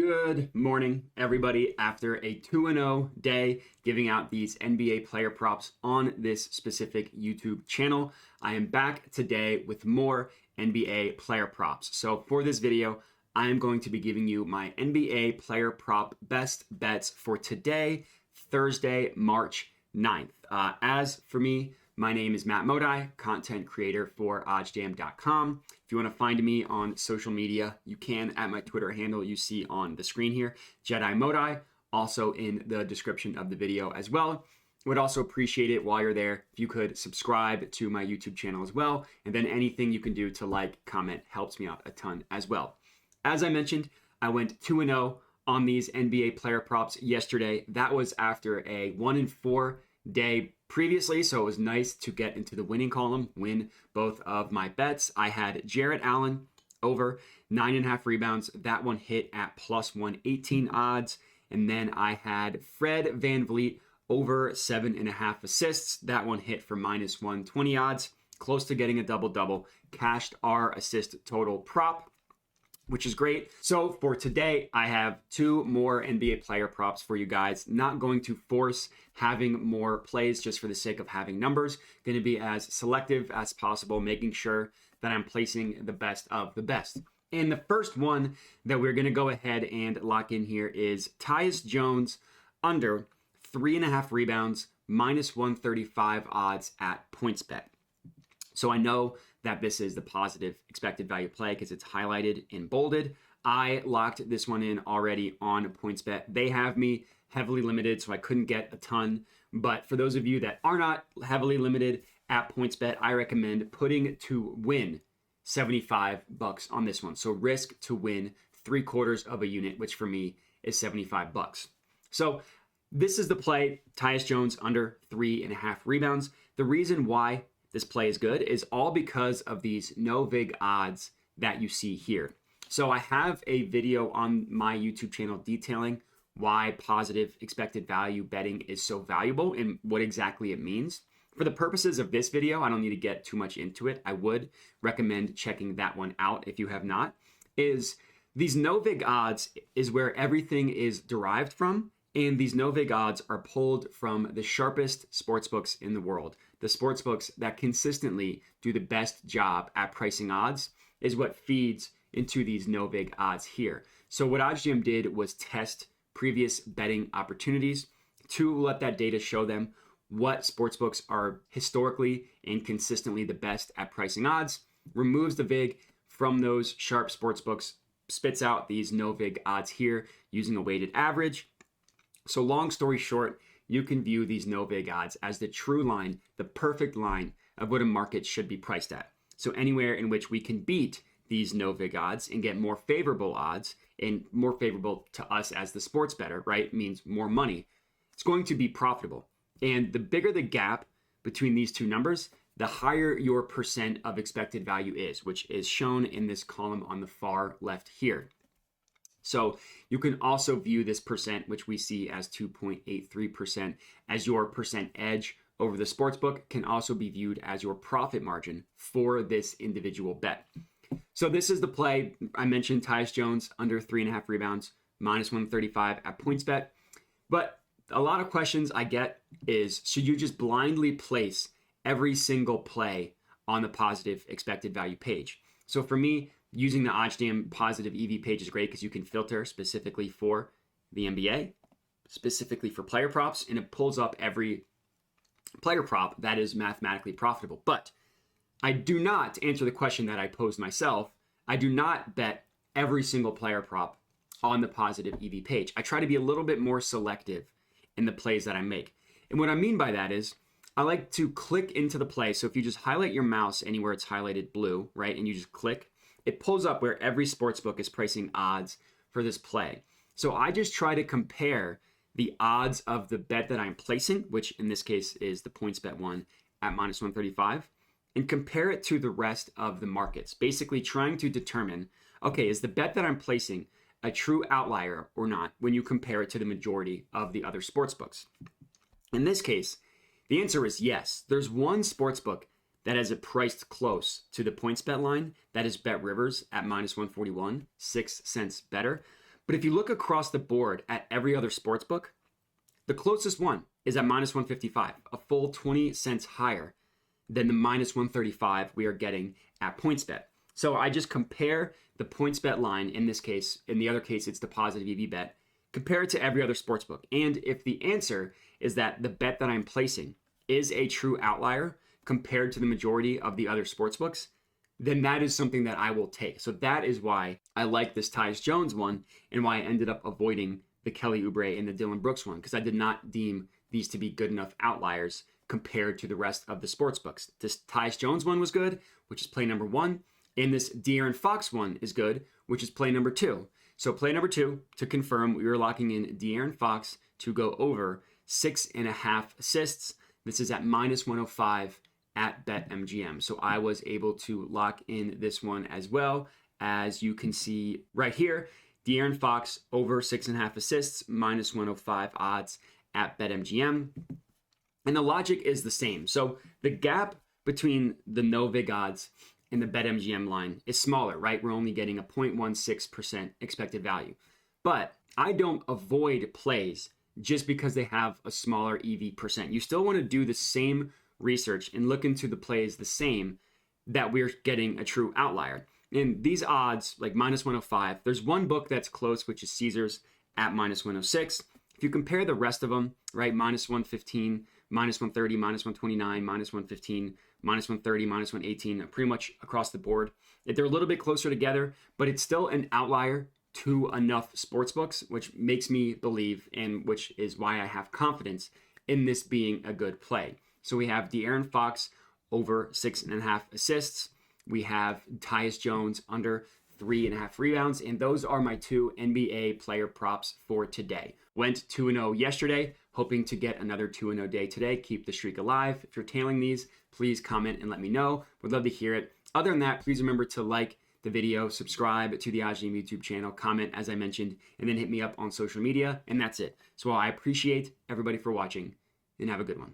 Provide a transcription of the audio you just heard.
Good morning, everybody. After a 2-0 day giving out these NBA player props on this specific YouTube channel, I am back today with more NBA player props. So for this video, I am going to be giving you my NBA player prop best bets for today, Thursday, March 9th. As for me, my name is Matt Modi, content creator for oddsjam.com. If you want to find me on social media, you can at my Twitter handle you see on the screen here, Jedi Modi, also in the description of the video as well. Would also appreciate it while you're there if you could subscribe to my YouTube channel as well. And then anything you can do to like, comment helps me out a ton as well. As I mentioned, I went 2-0 on these NBA player props yesterday. That was after a 1-4 day previously, so it was nice to get into the winning column, win both of my bets. I had Jarrett Allen over 9.5 rebounds. That one hit at plus 118 odds. And then I had Fred VanVleet over 7.5 assists. That one hit for minus 120 odds. Close to getting a double-double. Cashed our assist total prop, which is great. So for today, I have two more NBA player props for you guys. Not going to force having more plays just for the sake of having numbers. Going to be as selective as possible, making sure that I'm placing the best of the best. And the first one that we're going to go ahead and lock in here is Tyus Jones under 3.5 rebounds, minus 135 odds at PointsBet. So I know that this is the positive expected value play because it's highlighted and bolded. I locked this one in already on PointsBet. They have me heavily limited, so I couldn't get a ton. But for those of you that are not heavily limited at PointsBet, I recommend putting to win $75 on this one. So risk to win 3/4 of a unit, which for me is $75. So this is the play, Tyus Jones under 3.5 rebounds. The reason why this play is good is all because of these no vig odds that you see here. So I have a video on my YouTube channel detailing why positive expected value betting is so valuable and what exactly it means. For the purposes of this video, I don't need to get too much into it. I would recommend checking that one out if you have not. Is these no vig odds is where everything is derived from. And these no vig odds are pulled from the sharpest sportsbooks in the world. The sportsbooks that consistently do the best job at pricing odds is what feeds into these no vig odds here. So what OddsJam did was test previous betting opportunities to let that data show them what sportsbooks are historically and consistently the best at pricing odds, removes the vig from those sharp sportsbooks, spits out these no vig odds here using a weighted average. So long story short, you can view these no vig odds as the true line, the perfect line of what a market should be priced at. So anywhere in which we can beat these no vig odds and get more favorable odds, and more favorable to us as the sports bettor, right, means more money, it's going to be profitable. And the bigger the gap between these two numbers, the higher your percent of expected value is, which is shown in this column on the far left here. So you can also view this percent, which we see as 2.83%, as your percent edge over the sportsbook, can also be viewed as your profit margin for this individual bet. So this is the play. I mentioned Tyus Jones under 3.5 rebounds, minus 135 at PointsBet. But a lot of questions I get is, should you just blindly place every single play on the positive expected value page? So for me, using the OddsJam positive EV page is great because you can filter specifically for the NBA, specifically for player props, and it pulls up every player prop that is mathematically profitable. But I do not, to answer the question that I posed myself, I do not bet every single player prop on the positive EV page. I try to be a little bit more selective in the plays that I make. And what I mean by that is, I like to click into the play. So if you just highlight your mouse anywhere it's highlighted blue, right, and you just click, it pulls up where every sportsbook is pricing odds for this play. So I just try to compare the odds of the bet that I'm placing, which in this case is the PointsBet one at minus 135, and compare it to the rest of the markets, basically trying to determine, okay, is the bet that I'm placing a true outlier or not when you compare it to the majority of the other sportsbooks? In this case, the answer is yes. There's one sportsbook that has it priced close to the PointsBet line. That is Bet Rivers at minus 141, 6 cents better. But if you look across the board at every other sports book, the closest one is at minus 155, a full 20 cents higher than the minus 135 we are getting at PointsBet. So I just compare the PointsBet line in this case. In the other case, it's the positive EV bet. Compare it to every other sportsbook. And if the answer is that the bet that I'm placing is a true outlier compared to the majority of the other sportsbooks, then that is something that I will take. So that is why I like this Tyus Jones one and why I ended up avoiding the Kelly Oubre and the Dylan Brooks one, because I did not deem these to be good enough outliers compared to the rest of the sportsbooks. This Tyus Jones one was good, which is play number 1. And this De'Aaron Fox one is good, which is play number 2. So play number 2, to confirm, we were locking in De'Aaron Fox to go over 6.5 assists. This is at minus 105 at BetMGM. So I was able to lock in this one as well. As you can see right here, De'Aaron Fox over 6.5 assists, minus 105 odds at BetMGM. And the logic is the same. So the gap between the no vig odds and the BetMGM line is smaller, right? We're only getting a 0.16% expected value. But I don't avoid plays just because they have a smaller EV percent. You still want to do the same research and look into the plays the same that we're getting a true outlier. And these odds, like minus 105, there's one book that's close, which is Caesars at minus 106. If you compare the rest of them, right, minus 115, minus 130, minus 129, minus 115, minus 130, minus 118, pretty much across the board, they're a little bit closer together, but it's still an outlier to enough sportsbooks, which makes me believe, and which is why I have confidence in this being a good play. So we have De'Aaron Fox over 6.5 assists. We have Tyus Jones under 3.5 rebounds. And those are my 2 NBA player props for today. Went 2-0 yesterday, hoping to get another 2-0 day today. Keep the streak alive. If you're tailing these, please comment and let me know. Would love to hear it. Other than that, please remember to like the video, subscribe to the oddsjam YouTube channel, comment as I mentioned, and then hit me up on social media. And that's it. So I appreciate everybody for watching, and have a good one.